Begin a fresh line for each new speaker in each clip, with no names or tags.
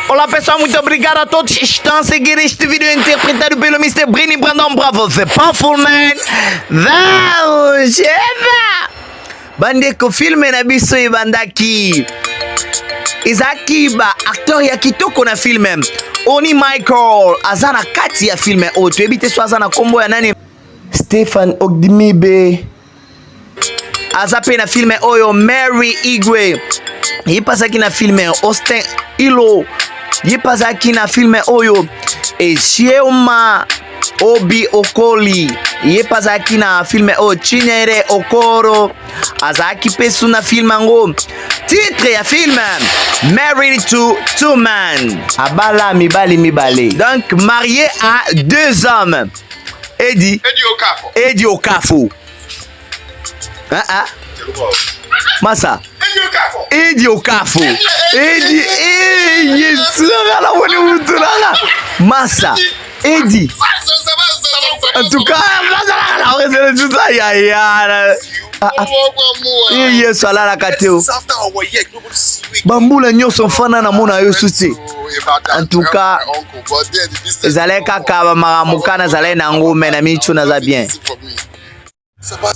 Olá pessoal, muito obrigado a todos que estão a seguir este vídeo interpretado pelo Mr. Brini Brandon Bravo. The Powerful Man. Vamos, Eva! Bandeko filme na biso ibandaki. Izakiba, acteur ya kitoko na filme. Oni Michael, azana kati ya filme. O, tu ebite so azana kombo ya nani? Stefan Ogdimibe. Azape na filme oyo Mary Igwe. Yipazaki na filme Austin Ilo. Yipazaki na filme oyo Chioma Obi Okoli. Yipazaki na filme oyo Chinyere Okoro. Azaki pesu na filme ngo. Titre ya filme Married to Two Men. Abala mibale. Donc marié à deux hommes. Eddie Okafor. Massa Eddie Okafor. Massa Eddie. En tout cas, yes, ala kateo. Bambula nyoso fana na mona yo suti. En tout cas, ezale kaka maramukana zale na ngome na michu na za bien.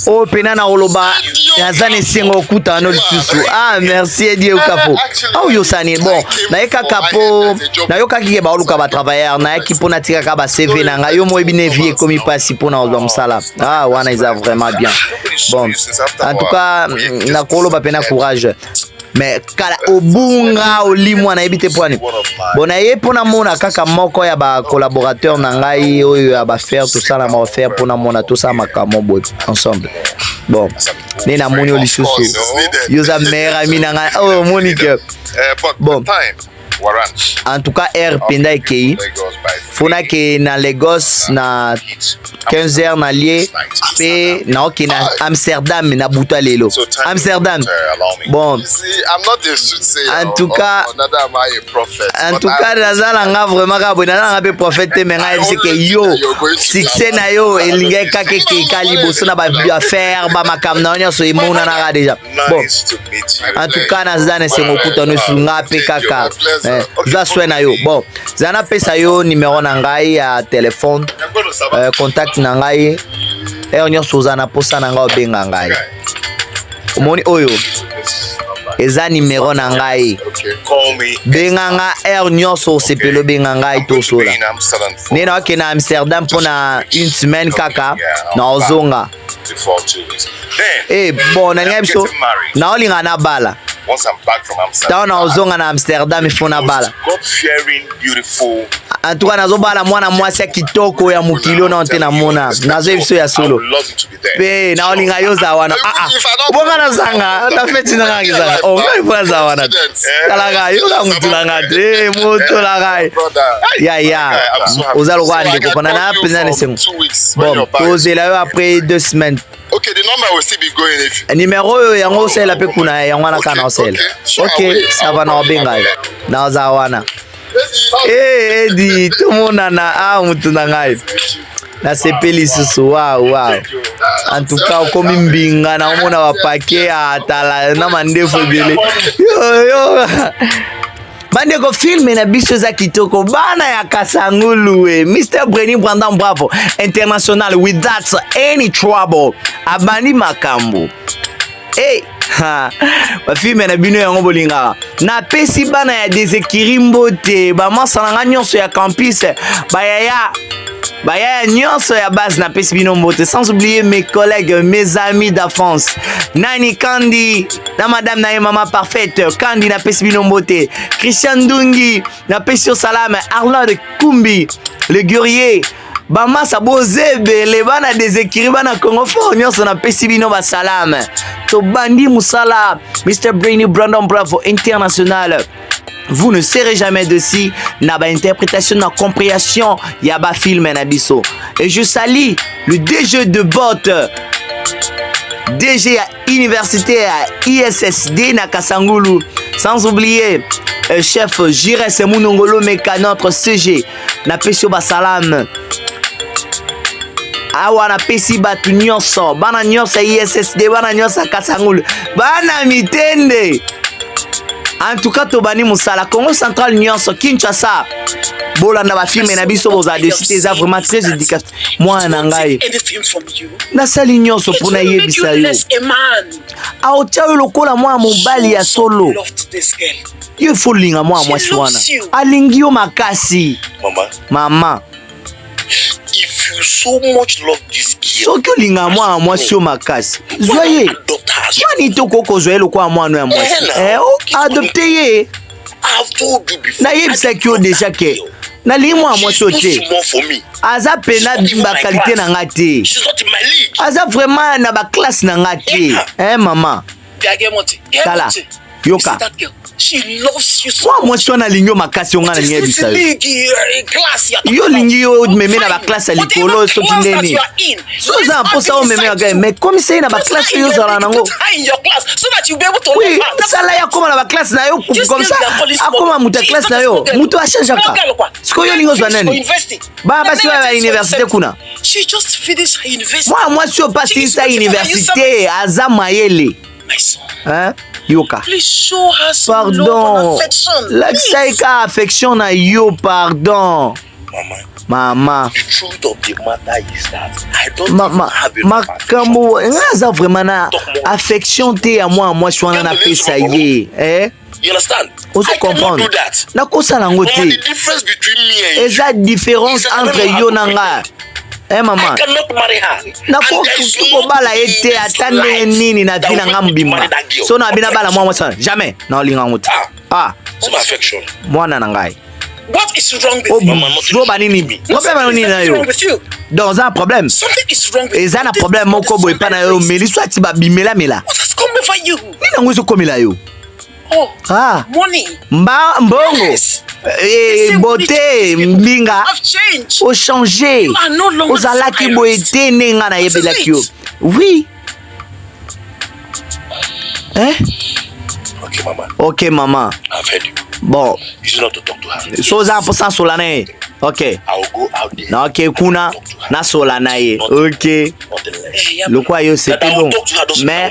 Oh pena na oloba yazane singo kuta no lisusu. Ah merci Eddie Okafor. Ah yo sani bon na eka kapo na yo kaki ba oluka ba travailleur na eki pona tika ka ba CV na nga yo mo ebine vie komi pasi pona ozwa msala. Ah wana isa vraiment bien. Bon en tout cas na koloba pena courage. Mais kala obunga olimwa na ebite poani. Bon na ye pona mona kaka moko ya ba collaborateur na ngai oyo ya ba faire tout ça na ma faire pona mona tout ça makamo boy ensemble. Bon ni na moni olisusu yoza meilleur ami na ngai oh Monique. Bon en tout cas air penda ekei fona ke na Lagos na 15h na lie pe na ok na Amsterdam na buta lelo Amsterdam. Bon en tout cas nazala nga vraiment ka bona nga be prophète mais nga c'est que yo succès na yo elinga kake ke kaliboso na ba affaire ba makamna nyonso imuna na ga déjà. Bon en tout cas nazana c'est mokuta no sunga pe kaka za swena yo. Bon zana pesa yo numéro na ngai ya téléphone contact na ngai nyonso zana posa na ngai obenga ngai omoni oyo eza numéro na ngai benga nga nyonso sepelo benga ngai tosola nena oke na Amsterdam pona une semaine kaka na ozonga bon na ngai biso na olinga na bala.
Once I'm back from Amsterdam,
na Amsterdam ifuna bala.
God-fearing, beautiful.
En tout cas nazo bala mwana mwasi kitoko ya mukilo na ntena mona. Nazo biso ya solo. Pe na olinga yoza wana. Ubonga na zanga, na feti na ngi zanga. Oh, ngai kwa za wana. Kalaga yola mutulanga de moto laga. Ya. Ozalo kwande kopana na pena ne sengo. Bon, tozela yo après 2 semaines.
Okay, the number will still be going if
numéro yango sela pe kuna yango na kana sela. Okay, ça va na obenga. Na zawana. Eddie, tumona na mutu na ngai. Na sepeli susu wow. En tout cas komi mbinga na omona wa paquet atala na mandefu bele. Yo. Bandeko filme na biso za kitoko bana ya Kasangulu Mr. Brini Brandon Bravo international without any trouble abani makambo ba filme na bino yango bolinga na pesi bana ya Desekirimbo te ba masana nga nyonso ya campus Baya nyonso ya base na pesi bino mbote sans oublier mes collègues mes amis d'enfance Nani Kandi na madame na maman parfaite Kandi na pesi bino mbote Christian Dungi na pesi salam Arnold Kumbi le guerrier Bama sabozebe le bana Desekiri bana Congo fort nyonso na pesi bino ba salam to bandi musala Mr. Brini Brandon Bravo international. Vous ne serez jamais dessus na ba interprétation na compréhension ya ba film na biso. Et je salue le DG de bot DG à université à ISSD na Kasangulu, sans oublier chef Jires Munongolo Meka notre CG na pesio ba salam awa na pesi batu nyonso bana nyonso ISSD bana nyonso Kasangulu bana mitende En tout cas, Tobani Moussala, Congo Central Nyonso, Kinshasa, Bolanda ba film na biso boza de cité za vraiment très éducatif. Moi nangai. Na sali nyonso pour na yebisa yo. A otia lokola moi mobali ya solo. Il faut linga moi wana. Alingi yo makasi. Mama.
If you so much love this girl,
so que linga moi sur makasi. Zoye. Mani to koko zoye lokwa moi no ya moi. Adopter ye.
I've told you before.
Na yebisa ki yo déjà ke. Na li moi sote. Aza pena ba qualité na ngate.
She's not in my league.
Aza vraiment na ba classe na ngate. Maman. Kala. Yoka.
She loves you so
much. Moi lingo makasi nga na yebisa yo. Yo lingi yo meme na ba classe likolo so kindeni. So za posa o meme aga mais comme c'est na ba classe yo zala nango.
So that you be able to
oui, sala ya koma na ba classe na yo comme ça. Akoma muta classe na yo. Muto a change ka. Siko yo lingo zanani. Baba si wa université kuna.
She just finished her university.
Moi si pas si sa université aza mayele.
My son.
Hein? Yoka.
Please show her some
pardon.
Love and affection.
Like affection na yo, pardon. Mama.
The truth of the matter is that I don't have a
makambo ngaza vraiment na affection te ya moi shwana na pesa ye.
You understand?
Oso comprendre. Na kosa lango te.
The difference between me and you.
Is that difference entre yo na nga? Maman.
I cannot marry her.
Na ko bala ete atande nini na vina ngambima. So na bina bala moi sana. Jamais. Na olinga nguta.
C'est my affection.
Mwana na ngai.
What is wrong with you?
Mama, dans un problème.
Something is wrong with you.
Et un problème moko boy pa na yo meli soit ti ba bimela mela.
What has come over you?
Ni nango so komela yo.
Oh. Money.
Mbongo. Beauté, mbinga.
I've changed.
O changer.
You are no longer.
Ozalaki boyete nenga na yebela kyo. Oui.
Okay, mama.
Okay, mama.
I've heard you.
Bon.
You should not to talk to her.
So za pour ça solane. Okay.
I'll go out there.
Na okay kuna na solana ye. Okay. Le quoi yo c'est bon. Mais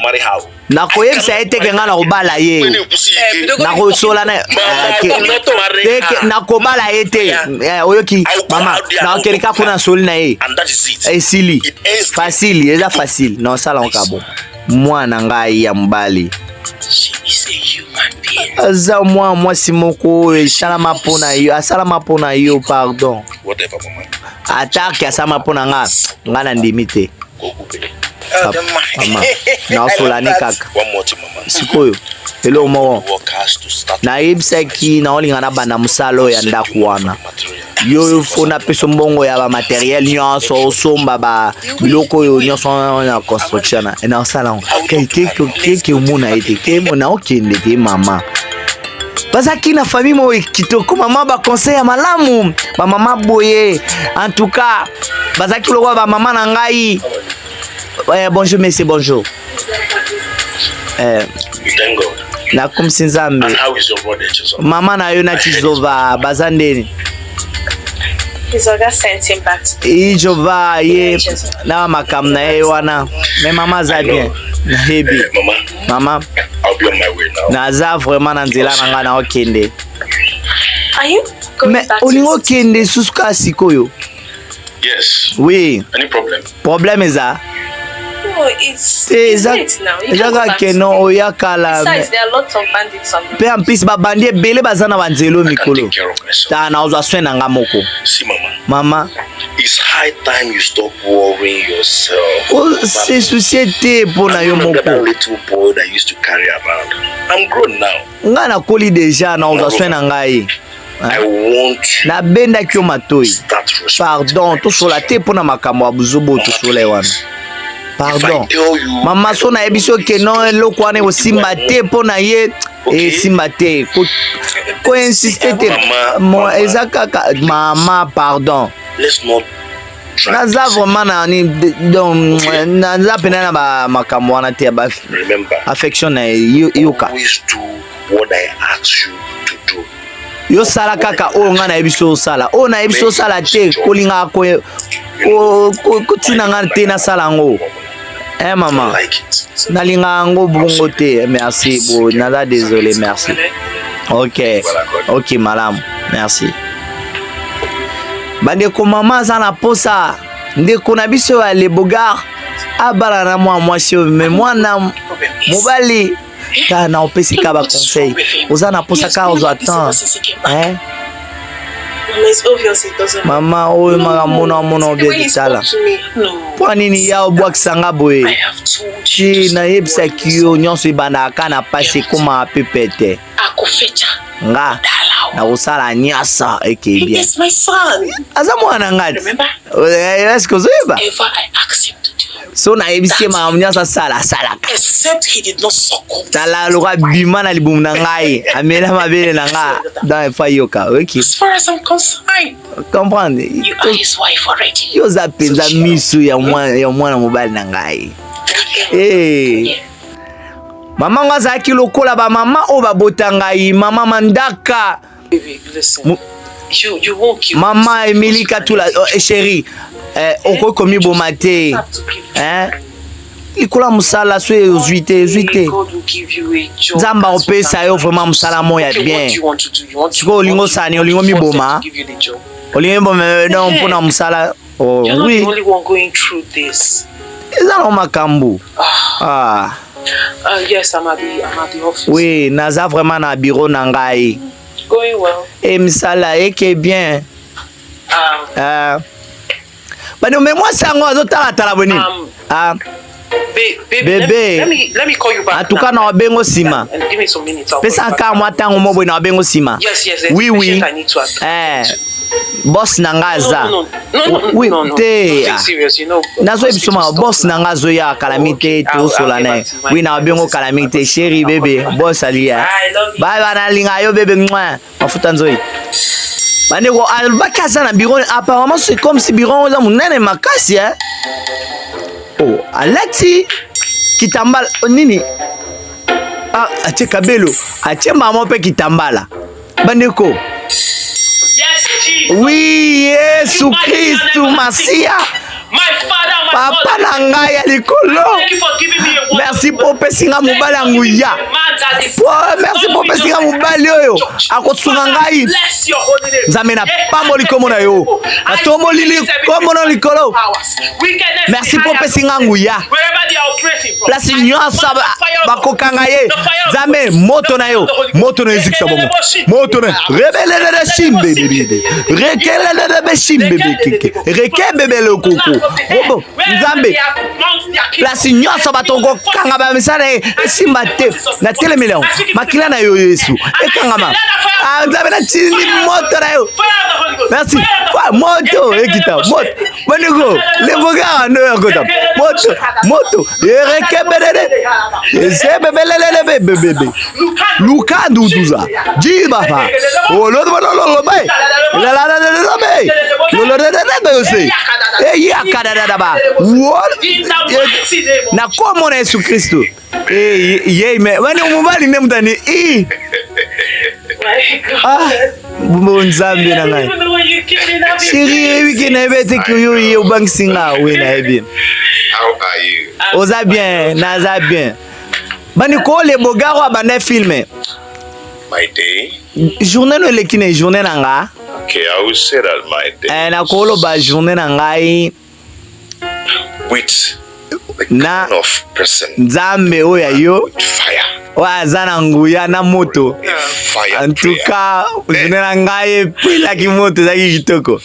na koyebisa ete ke nga na kobala ye. Na ko solana. Na kobala ete. Oyoki mama. Na okelika kuna solina ye.
And that is it.
Esili. Facile, eza facile. Non ça la nkabo. Mwana ngai ya mbali.
She is a human being.
Aza moi simoko salama pona yo, asalama pona yo, pardon.
Whatever, mama.
Attaque asama pona nga na ndimite. Mama, na solani kaka.
One more thing, mama.
Sikoyo. Hello mo. Na ibsaki na olinga na banda musalo ya ndaku wana. Yo fona peso mbongo ya ba materiel nyonso somba ba biloko yo nyonso na construction na salon. Keke muna ete ke mona okende te mama. Bazaki na famille mo kitoko mama ba conseil ya malamu. Ba mama boye. En tout cas, bazaki lokwa ba mama na ngai. Bonjour monsieur, bonjour.
Thank God.
Na kumsinzambe.
And how is your brother, Chizo?
Mama na yo na Chizova bazandeni.
Kizoga sent him back to
Ijova ye na makam na ye wana. Mais mama za bien. Na hebi. Mama.
I'll be on my way now.
Na za vraiment na nzela na nga na okende.
Are you going
Mais
back to
olingo kende susuka sikoyo.
Yes.
Oui.
Any problem?
Problème eza.
No, it's late now. You can't go back to
no oyakala.
Besides, there are lots of bandits on
Pe en plus ba bandie bele bazana banzelo mikolo.
Take care of myself.
Ta na ozwa soin na nga moko.
See, mama.
Mama.
It's high time you stop worrying yourself.
Oh, c'est société pona yo moko.
That little boy that used to carry around. I'm grown now.
Nga na koli deja na ozwa soin na ngai.
I want you.
Na benda kyo matoi.
Start respect.
Pardon, to sola te pona makambo abuzobo to sola wana. Pardon. Mama so na ebiso ke no eloko wana osimba te pona ye simba te. Ko insister te. Mo ezaka mama pardon.
Let's not try.
Naza vraiment na ni donc naza pena na ba makambo wana te ba
Remember.
affection na yoka.
Always do what I ask you to do.
Yo sala kaka o nga na ebiso sala. O na ebiso sala te kolinga ko tina nga te na sala ngo. Maman.
Like it.
Nalinga ngo bongo te. Merci bo. Nada désolé, merci. Ok. Ok, madame. Merci. Bandeko mama za na posa. Ndeko na biso ya le bogar. Abala na mwasi mais mwana mobali ka na opesi ka ba conseil. Oza na posa ka ozo attend. Hein? Mama oyo mona bien sala. Kwa nini ya obwakisanga boye? Chi na yebisa kiyo nyonso ibandaka na pasi kuma pepete. Nga na usala nyasa eke bien.
He's my son.
Aza mwana ngati.
Remember?
Est-ce que zoiba?
Ever I asked him to do.
So na yebisi ma nyasa sala.
Except he did not succumb.
Tala loka bima na libumu na ngai. Amela mabele na nga. Dans fa yoka. OK.
As far as I'm concerned,
Comprendre.
you are his wife already.
Yo za penza misu ya mwana mobali na ngai. Eh. Mama ngaza kilokola ba mama o ba botangai, mama mandaka.
Baby, listen. You won't kill
Mama Emily Katula, chérie. Oko komi bomate. Hein? Ikola musala so zuite.
God will give you a job.
Zamba opesa yo vraiment musala moya bien.
What do you want to do? You want to
Siko olingo sani olingo mi boma.
give you the job.
Olingo boma non pona musala. Oh
You're not
oui.
the only one going through this.
Eza no makambu. Ah.
Yes, I'm at the office.
Oui, naza vraiment na bureau na ngai.
Going well.
Et misala eke bien. Bani umemwa sango azotala tala boni. Bébé.
Let me call you back.
Atuka na wabengo sima.
And give me some minutes. I'll
Pesa
call you
ka mwa tango mobo na wabengo sima.
Yes.
Oui.
I need to attend.
Boss nangaza.
No.
Oui, te.
Nothing serious, you know.
Nazo ebisoma boss nangazo ya calamité to solane. Oui na wabengo calamité chérie bébé. Boss alia.
I love you.
Bye bana linga yo bébé mwa. Mafuta nzoi. Bandeko albakaza na bureau apparemment c'est comme si bureau za munene makasi hein. Oh, alati kitambala nini? Ache kabelo, ache mama pe kitambala. Bandeko.
Yes, Jesus.
Oui, Yesu Kristu Masia.
My father, my
Papa
God.
na ngai ya likolo.
Thank you for giving me a word.
Merci pour pesinga mobali nguya. Merci pour pesinga mobali oyo. Akosunga ngai.
Bless your holy name.
Nzambe na pamboli komo na yo. Atomoli komo na likolo. Merci pour pesinga nguya.
Wherever they are operating from.
Place nyonso bakokanga ye. Nzambe moto na yo. Moto na ezikisa bongo. Moto na rebelele shimbe bebe. Rekelele be shimbe bebe. Rekebebe le koko. Bobo Nzambe. Place nyonso batongo kanga ba misala esimba te. Na telemele on. Makila na yo Yesu. Ekanga ma. Nzambe na chindi moto na yo. Merci. Moto ekita moto. Boniko le boga no yakota. Moto. Rekebele. Sebebelele bebe. Luka duduza. Jiba fa. Oh lo bay. La bay. Lo say. Ya kadada ba. Na komo na Yesu Kristo. Ye me. Wani umubali ne mutani. Bon Nzambe na ngai. Chérie, weekend ebete kuyo ye ubangsinga we na ebien.
How are you?
Oza bien, naza bien. Bani ko le bogaro abane filme.
My day?
Journée no lekine journée nanga.
Okay, I will say that my day.
Na ko lo ba journée nanga
With the
na
kind of person
Nzambe oya yo.
with fire.
Wa zana nguya na moto.
Fire.
En tout cas, journée nanga pila ki moto za kitoko.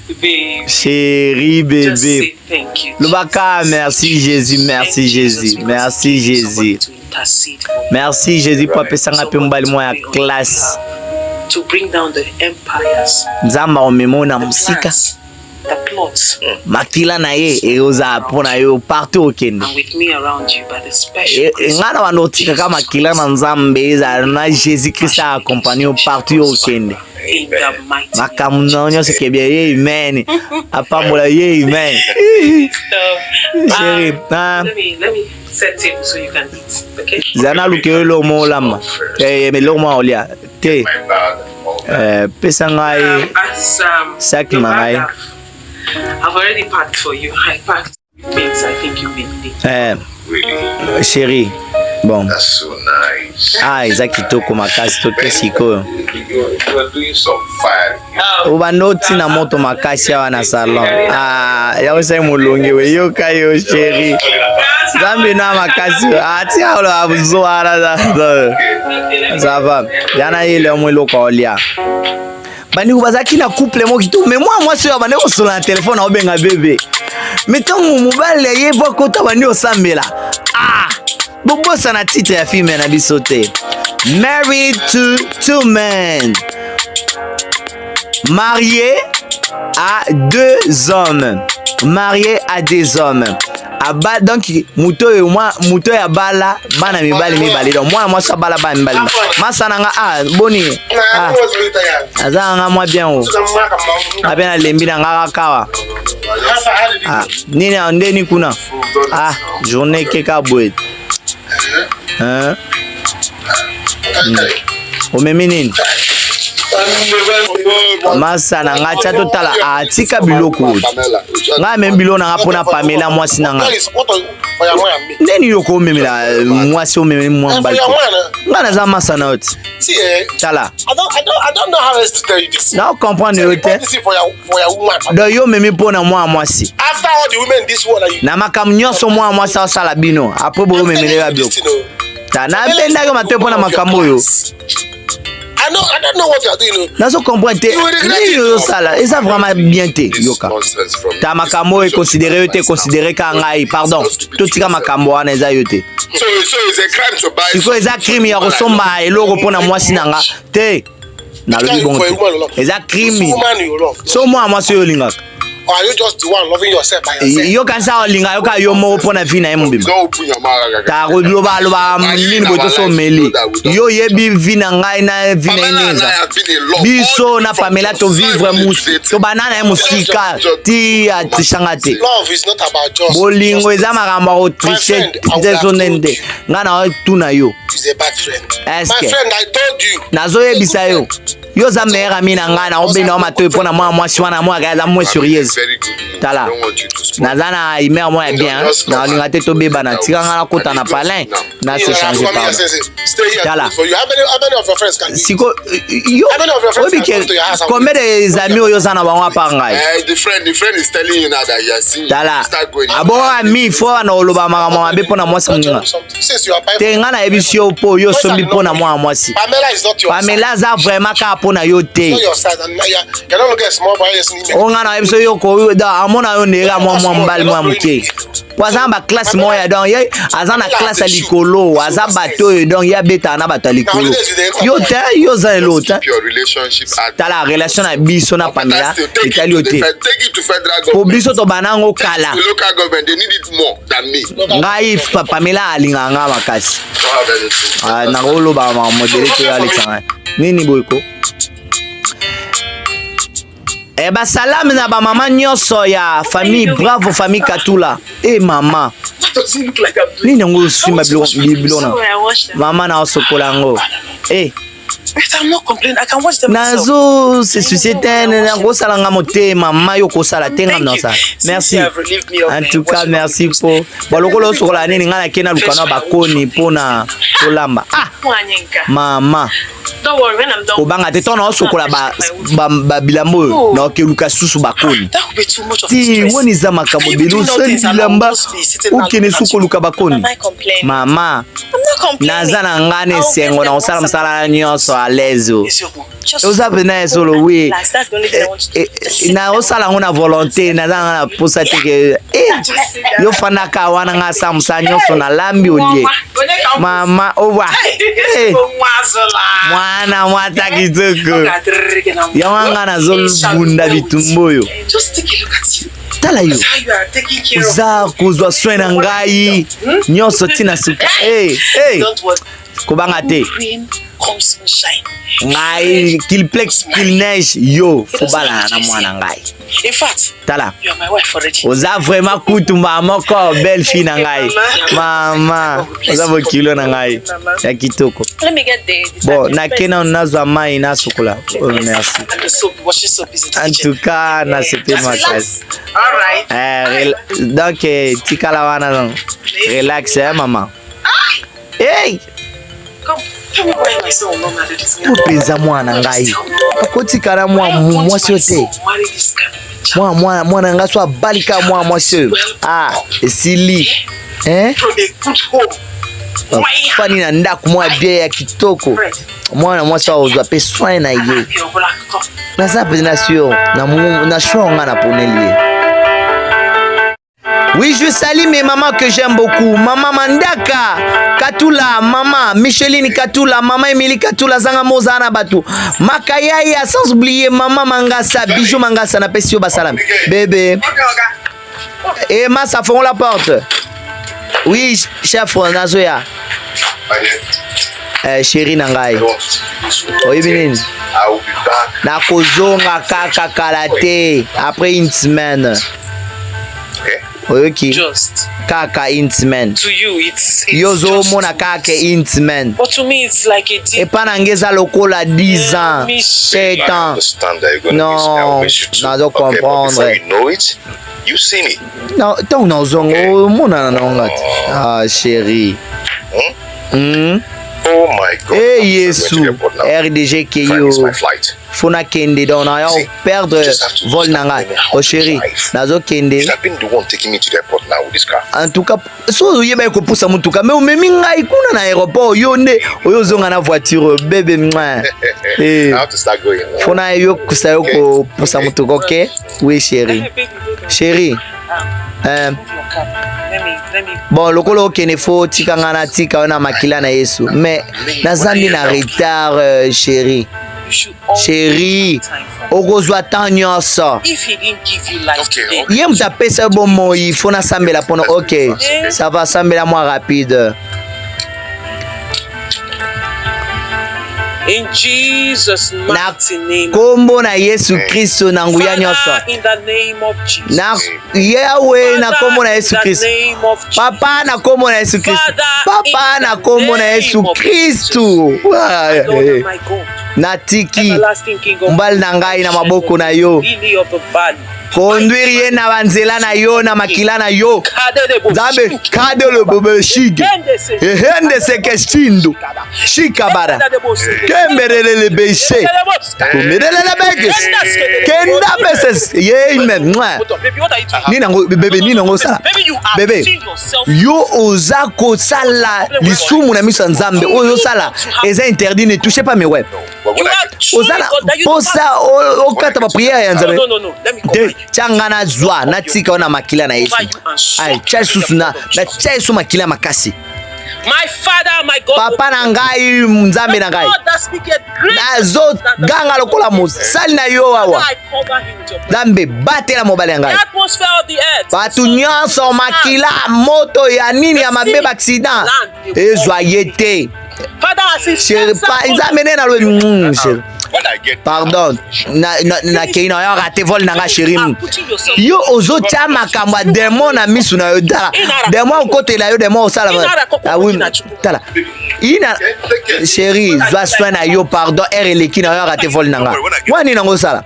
Babe,
Chérie
just say
bébé.
thank you.
Lubaka, merci Jésus, merci Jésus, merci Jésus.
To intercede for me.
Merci Jésus pour pesanga pe mbali mo ya classe.
To bring down the empires,
Nzamba omemona
the
musika.
plans, the plots,
Makila na ye eoza pona yo partout okende.
and with me around you by the special grace.
Ngana wanotika kama kila na Nzambe eza na Jésus Christ accompagné partout okende.
In the mighty name.
Makamunonyo se kebye amen. Apambola amen. Chérie,
Let me set table so you can eat. Okay?
zana lukelo molama. Me lo mo olia. Te
My bag.
pesa ngai
As
Sack
your
my
bag I've already packed for you. I packed things I think you may need.
Really?
Chérie. Bon.
That's so nice.
Ah, eza kitoko makasi toto sikoyo.
You are doing some fire.
Ubanoti na moto makasi awa na salon. Ah, yao sai mulungi we yo kayo chérie. Zambi na makasi. Ati alo abuzoara za. Ça va. Yana ile mwelo kwa olia. Bani kubazaki na couple mo kitu mais moi c'est bani ko sur la téléphone au benga bébé. Mais tant mobile ye bo ko tabani osambela. Ah! Bobo sana titre ya film na bisote. Married to two men. Marié à deux hommes. Marié à des hommes. Aba donc muto ya bala bana mibali donc moi ça bala bana mibali masananga boni azanga moi bien o abena lembi na ngaka kawa nini ndeni kuna journée keka boy o memini masana nga chato tala atika biloko nga membilo na pona Pamela mwasi nanga neni yoko memela mwasi o memeli mwambali nga na za masana oti tala
I don't know how else to tell you this.
na comprendre yote
For your woman.
do yo memi pona mwasi
After all the women in this world
na makambo nyonso mwasi osala bino apres bo memele ya biloko na benda yo mate pona makambo yo
I don't know what you are doing.
Nazo comprendre te sala et ça vraiment bien te yoka ta makambo est considéré ka ngai pardon tout tika makambo wana eza yote
So it's a crime to buy.
siko eza crime ya kosomba eloko pona mwasi nanga te na lobi bongo eza crime so mwasi yo lingaka.
Or are you just the one loving yourself by yourself?
Yo kansa olinga yo ka yo mo pona vina emubima ta ko loba nini boto so meli yo yebi vina ngai na vina ineza biso na Pamela to vivre musi to banana musika ti atishanga te
Love is not about just
bolingo eza makambo o triche desonende ngana tuna yo
is a bad friend. My
eske
friend, I told you.
nazo yebisa yo yo za meilleur ami na ngana obena o mato pona mwasi wana mwa ga za mwa sérieuse tala nazana imer moi bien na linga te to beba na tika ngana kota na palin na se changer par tala
So you how many of your friends can
siko yo obike combien des amis oyo sana bango pa ngai
The friend is telling you now that you are seeing.
tala abo ami fo na oloba makambo mabe pona mwasi mninga
since you are buying
te ngana ebisio po yo sombi pona mwasi
Pamela is not your
Pamela za vraiment ka pona yo te
not your side and you're not looking at small boy yes in
o ngana ebiso yo ko da amona yo nera mwa mbali mwa muke poza ba classe moya donc ye azana classe likolo aza bato donc ya beta na bato likolo yo te yo za elota
Your relationship at
tala relation na biso na Pamela etali yo te
take it to federal
po
government.
biso to banango kala
The local government, they need it more than me.
ngai Pamela alinga nga makasi
Don't have anything.
na rolo ba ma modele to ya letanga nini boyko ba salam na ba mama nyonso ya famille bravo famille Katula mama
Doesn't look like I'm
nini ngo swimba bilo na
So I watched them.
mama na osokola ngo
I'm not complaining. I can watch them myself.
nazo se société na ngo sala nga motema mama yo ko sala tenga na sa merci en tout cas merci pour balokolo sokola nini ngana kena lukana bakoni pona kolamba mama
Don't worry, when I'm done.
obanga te tona osokola ba bilambo na okeluka susu bakoni
That would be too much of
ti
stress.
woni za makambo belo bilamba okene sukoluka bakoni
Am I complaining?
mama
I'm not complaining.
naza na ngane
I'll
sengo
get
na
them
osala
once
msala nyonso à l'aise
Just
oza pena solo we
relax. That's the only thing I want you to do.
na osala ngona volonté naza na posa teke yo fanaka wana nga sa msa nyonso na lambi olie mama owa mwana mwata kitoko yawanga na zolbunda bitumbo yo
Just take a look at you.
tala yo
That's how you are taking care of
za kozwa soin na ngai nyonso tina suka
Don't worry.
Kubanga te.
Rain, come sunshine.
Ngai, qu'il pleut, qu'il neige, yo, faut bala na mwana ngai.
In fact,
Tala.
you are my wife already.
Oza vraiment kutumba moko belle fille na ngai. Mama, oza bo kilo na ngai. Ya kitoko.
Let me get the
Bon, na kena unazwa mai na sukula. Oh, merci.
And the soap, washing soap is in the
En
kitchen.
tout cas, na sepe makasi.
All right.
Donc, tikala wana non. Relax, maman. Hey!
Come. Tell me why my son will not marry this guy.
Upenza mwana ngai. Akotikala mwasi ote.
Marry this guy.
Mwana nga so abalika mwasi. Ah, esili. Eh?
From a good home.
Fani na ndaku mwa bie ya kitoko. Mwana mwasi ozwa pe soin na ye.
Your black cup.
Naza pe na sio na shonga na poneli. Oui, je salue mes mamans que j'aime beaucoup. Maman Mandaka, Katula, maman Micheline Katula, maman Emily Katula, Zanga Mozana Batu, Makayaya, sans oublier maman Mangasa, Bijou Mangasa, na Pesio Basalam. Bébé. Et ma, ça feront la porte. Oui, chef, Nazoya. Chérie Nangai. Oui, Binin. Na kozonga kaka kalate après une semaine. Okay.
Just.
Kaka intimen.
To you, it's
Yozo
just
mona kake intimen.
But to me, it's like a deep.
Epa nangeza lokola 10 ans. 7 ans. Non, nazo comprendre.
You know it. You've seen it.
Non, tant non zongo mona na ngat. Ah chérie.
Oh my God.
Eh Yesu. RDG Keyo. Fona kende donc na yo perdre vol nanga. Oh chérie, nazo kende.
I've been the one taking me to the airport now with this car.
En tout cas, so yeba ko poussa mutuka mais omemi ngai kuna na aéroport yo nde oyo zonga na voiture bébé mwa.
I have to start going.
Fona yo kusa yo ko poussa mutuka, OK? Oui chérie. Chérie.
Let me.
Bon, lokolo okene fo tika ngana tika na makila na Yesu. Mais nazandi na retard chérie. Chérie, okozwa temps nyonso.
If he didn't give you life today,
Ye mutapesa bomo il faut na sambela pono. OK, ça va sambela moi rapide.
in Jesus' mighty name.
Kombo na Yesu Kristo na nguya nyonso.
Father, in the name of Jesus.
Na Yahweh na kombo na Yesu
Father, in
Kristo.
the name of Jesus.
Papa na kombo na Yesu Kristo.
Father,
Papa
in
na
the
kombo na
name
Yesu
of
Kristo.
My Lord and my God.
Natiki
Everlasting King of
mbali na ngai na maboko na yo.
Lily of the valley.
Conduire ye na banzela na yo na makila na yo. Zabe kade le bobe shige. Ehende seke shindo. Shikabara. Kemberele le beise. Komerele le bege. Kenda beses. Ye men. Nina ngo bebe nina ngo sala. Bebe. Yo ozako sala lisumu na miso nzambe. Oyo sala eza interdit ne touchez pas mes web. Ozala posa okata ba prière ya nzambe. De changana zwa na tika ona makila na Yesu. Ai chaisusu na chaisu makila makasi.
My Father, my God.
Papa na ngai nzambe na ngai. Nazo ganga lokola mosali na yo awa. Nzambe batela mobali ya ngai. Batu nyonso makila moto ya nini ya mabeba accident. Ezwa yete. Nzambe nena lo pardon na keina yo raté vol nanga chérie yo ozo tia makambo démon na misu na yo dala démon okotela yo démon osala ah oui tala ina chérie zwa soin na yo pardon eleki na yo raté vol nanga wani nango sala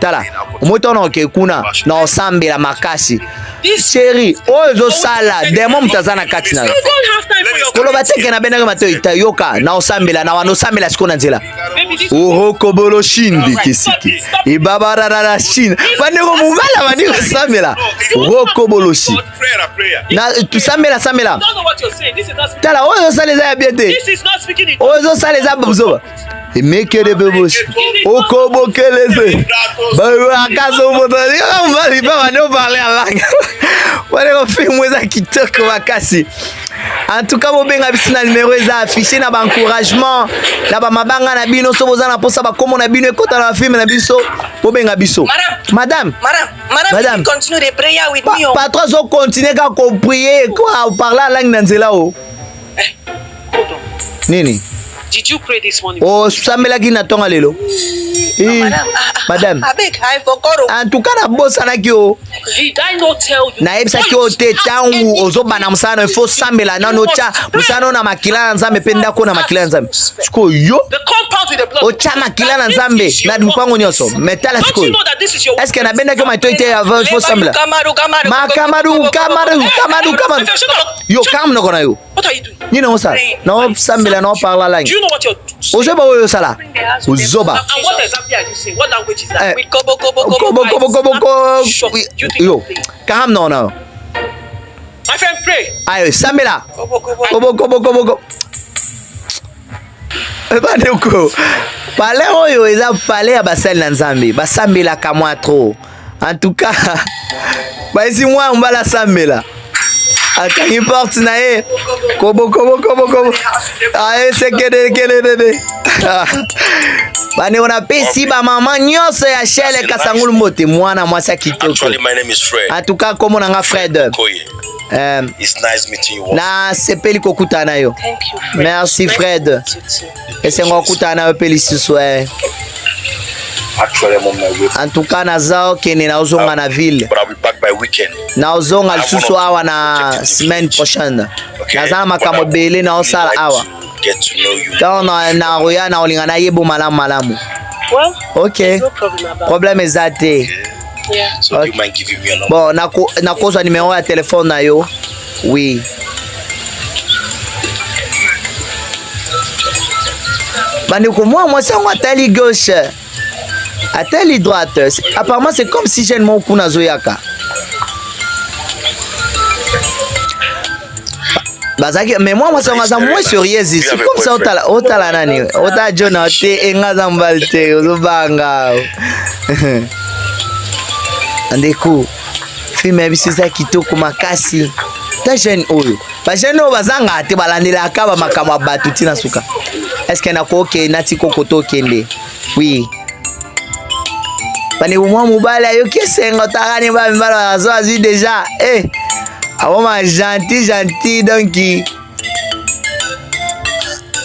tala omotono ke kuna na osambela makasi chérie ozo sala démon mutazana kati na yo koloba teke na benanga mato itayoka na osambela na wano sambela sikona nzela Kobolo shindi kisiki ibabara na shina bandeko mumala bandeko samela rokobolo shi na tusamela samela tala oyo saleza ya biete oyo saleza babuzoba emekere beboshi okobokeleze ba akazo motali mbali ba bano parler en langue wale ko filmwe za kitoko makasi. En tout cas, bobenga biso na numéro eza affiché na ba encouragement na ba mabanga na bino so bozana posa ba komo na bino ekota na film na biso bobenga biso. Madame,
continue the prayer with me.
Patron so continue ka ko prier ko parler langue na nzela o.
Hold on.
Nini?
Did you pray this morning?
Oh, sambela ki na tonga lelo. Madame.
I forgot.
En tout cas, na bossa na ki o.
Did I not tell you?
Na ebisa ki o te tangu ozo bana musana ifo sambela na no cha musana na makila nzambe penda ko na makila nzambe. Siko yo.
The compound with the blood.
O cha makila na nzambe na dupango nyoso. Metala siko. Est-ce que na benda ke ma toite avant ifo sambela? Ma kamaru. Yo kam no kona yo.
What are you doing?
Ni no sa. No sambela no parla langue.
Do you know what you're doing?
Ozo ba yo sala. Uzoba.
And what exactly are you saying? What language is that?
Eh,
With kobo.
Yo, kam no.
My friend, pray.
Ayo, sambela. Kobo. Baneko. Parler oyo eza parler ya basali na nzambe. Basambela kamwa trop. En tout cas, baisi moi mbala sambela. Atangi porte na ye. Kobo. Aye sekede. Bane on pesi ba mama nyonso ya Shele Kasangulu Mbote mwana mwasa kitoko.
Actually, my name is Fred.
En tout cas, comme on a Fred.
It's nice meeting you.
Na sepeli kokutana yo.
Thank you, Fred.
Merci Fred. Esengo kutana yo peli siswe.
Actually, I'm on my way.
En tout cas, nazao kene na ozonga na ville.
But I'll be back by weekend.
Na ozonga lisusu awa na semaine prochaine. Nazana makambo bele na osala awa.
Get to know you.
Quand na roya na olinga na yebo malamu.
Well,
Okay.
no problem about
Problème ezate.
Yeah.
So do you mind giving me a number?
Bon, na kosa numéro ya téléphone na yo. Oui. Bandeko moi sango atali gauche. Atali droite. Apparemment c'est comme si j'ai mon kuna zoyaka. Bazaki mais moi sango za moins sérieux ici. C'est comme ça otala nani. Ota John te engaza mbalte ozobanga. Andeko filme bisisa kitoko makasi ta jeune oyo ba jeune oyo bazanga te balandela akaba makama batu tina suka est-ce que na ko ke nati kokoto kende oui bani mwa mubala yo kesenga takani ba mbala azoazi déjà awoma gentil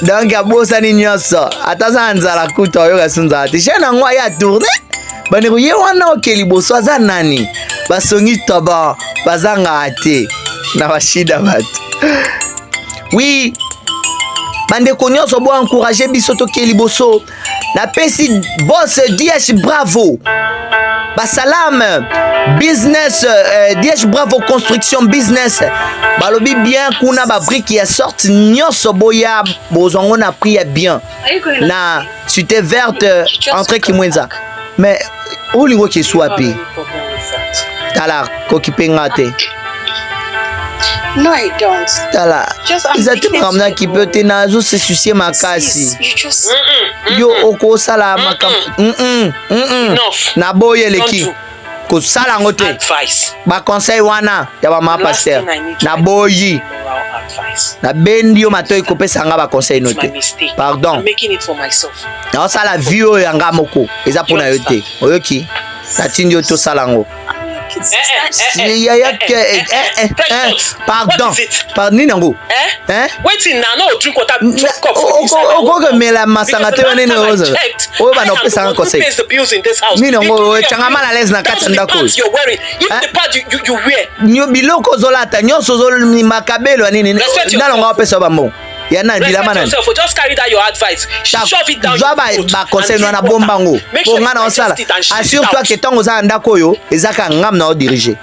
donc abosa ni nyoso ataza nzala kuta yo kasunza ati jeune ngwa ya tourner bani kuye wana okeli boso aza nani basongi toba bazanga ate na bashida batu oui bande konyoso bo encourager biso tokeli boso na pesi boss DH bravo basalam business DH bravo construction business balobi bien kuna ba brique ya sorte nyoso boya bozongo na prix ya bien na cité verte entre kimwenza mais olingo ki swapi tala kokipenga te.
No, I don't.
Tala exactement ramna ki peut te nazo se soucier makasi yo oko sala makam na boye leki ko sala ngote ba conseil wana ya ba ma pasteur na boyi na bendi yo matoyi kopesa nga ba conseil note pardon
I'm making it for myself.
na sala vio ya nga moko eza pona yo te oyoki natindi yo to sala ngo pardon pardon nango
Waiting now, no drink water.
Ogo mela masanga te nene ozo oyo bana opesa nga conseil nini ngo changa mala les na kati ndako
You wear
nyo biloko zolata nyonso zolimi makabelo nini ndalonga opesa bambo yana bilama nani
just carry that your advice. Shove it down.
Ba conseil na bombango po ngana osala assure-toi que tango za ndako yo ezaka ngam na o diriger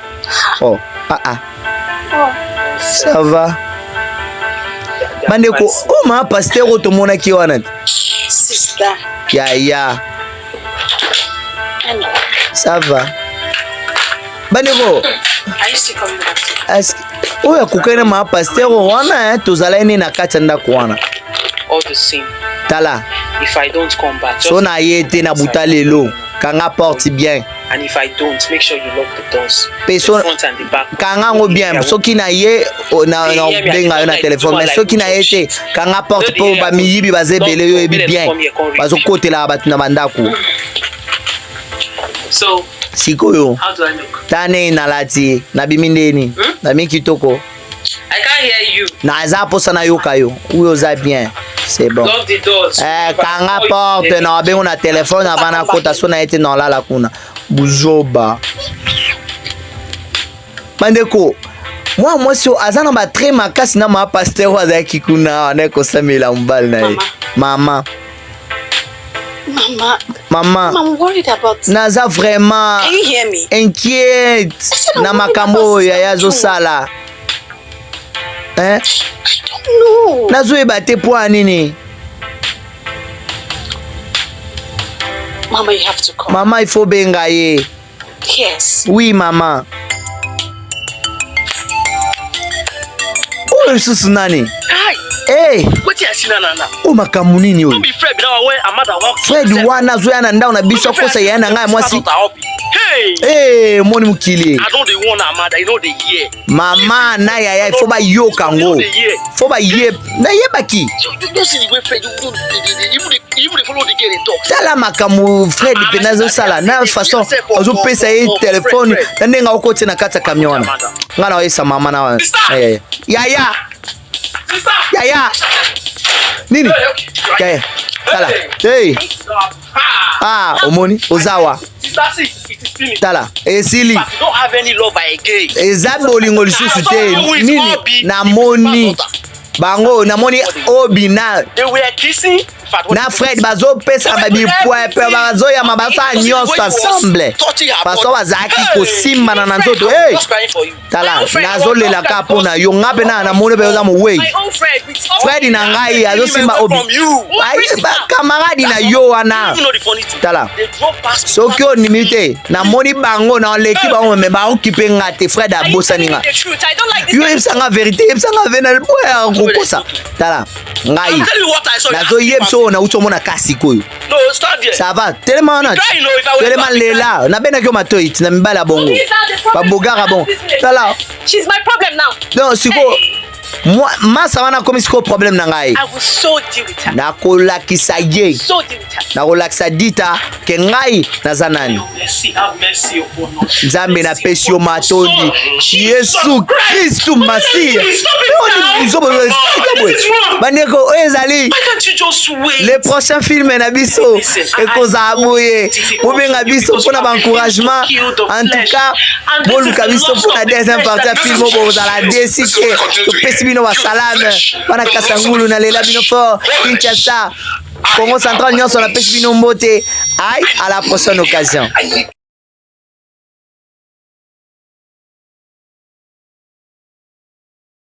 ça va bandeko ma pasteur otomona ki wana
Sister.
ya ça va bandeko
I used to come back.
oya kukene ma pasteur wana tozala ene na kati ndako wana
All the same.
tala
If I don't come back,
so na yete na butalelo kanga porte bien
and if I don't, make sure you lock the doors.
Person
The front and the back.
kanga ngo bien soki na ye na benga yo na téléphone mais soki na yete kanga porte po ba miyibi bazebele yo ebi bien bazokotela batu na bandako
So
sikoyo
how do I look?
tane na lati na bimindeni na mikitoko
I can't hear you.
na za posa na yoka yo uyo za bien C'est bon.
Lock the doors.
Kanga porte na wabengo na téléphone avant na kota so na ete na lala kuna. Buzoba. Bandeko. Moi si azana ba très makasi na ma pasteur wa kikuna na ko samela mbali na ye. Mama.
I'm worried about.
Naza vraiment.
Can you hear me?
Inquiète. Na makambo ya yazo sala. Hein?
No.
Nazo ebate po nini?
Mama, you have to come.
Mama, il faut benga ye.
Yes.
Oui, maman. Oh, susu nani? Hey.
What you see na?
Oh, makambo nini oyo?
Be Fred now when Amada walk.
Fred wana zo yana ndao na biso kosa yana ngai mwasi.
Hey.
Moni mukili.
I don't the one Amada, you know the year.
Mama na ya il faut ba yo kango. Faut ba ye. Na ye baki.
You see the way Fred you follow the girl talk.
Tala makambo Fred penazo sala na façon ozo pesa ye téléphone na ndenga okoti na kata camion. Ngana oyesa mama na. Yaya. Yaya. Nini? Yaya. Tala. Hey. Omoni ozawa. Tala. Esili.
You don't have any lover again.
Ezabi olingo lisusu te. Nini? Na moni. Bango na moni obi na.
They were kissing.
Na Fred bazo pesa babi poe pe bazo ya mabasa nyonso ensemble. Paso wazaki kosimba na nzoto. Hey. Tala nazo lela kapo na yo ngabe na moni be za mo way. Fred na ngai azo simba obi. Ai ba camarade na yo wana. Tala. Soki o nimite na moni bango na leki ba me ba okipe ngate Fred abosa ninga. Yo ebsanga vérité ebsanga venel boya kokosa. Tala. Ngai. Nazo yebso na utomona kasi koyo.
No, stop there.
Ça va. Tellement na. Tellement lela. Na bena kyo matoit na mbala bongo. Ba bogara bon. Tala.
She's my problem now.
Non, siko. Moi masa wana komi siko problème na ngai.
I will so deal with her.
Na kolakisa ye.
So deal with her.
Na kolakisa dita ke ngai na zanani.
Have mercy upon us.
Nzambe na pesi yo matondi. Yesu Kristu Masiya. Bandeko ezali.
Why can't you just wait?
Les prochains films na biso ekozabouye obenga biso pona ba encouragement en tout cas boluka biso pona deuxième partie film bo za la desike to pesi bino ba salame bana kasangulu na lela bino fort Kinshasa Congo Central nyonso na pesi bino mbote. Aïe, à la prochaine occasion.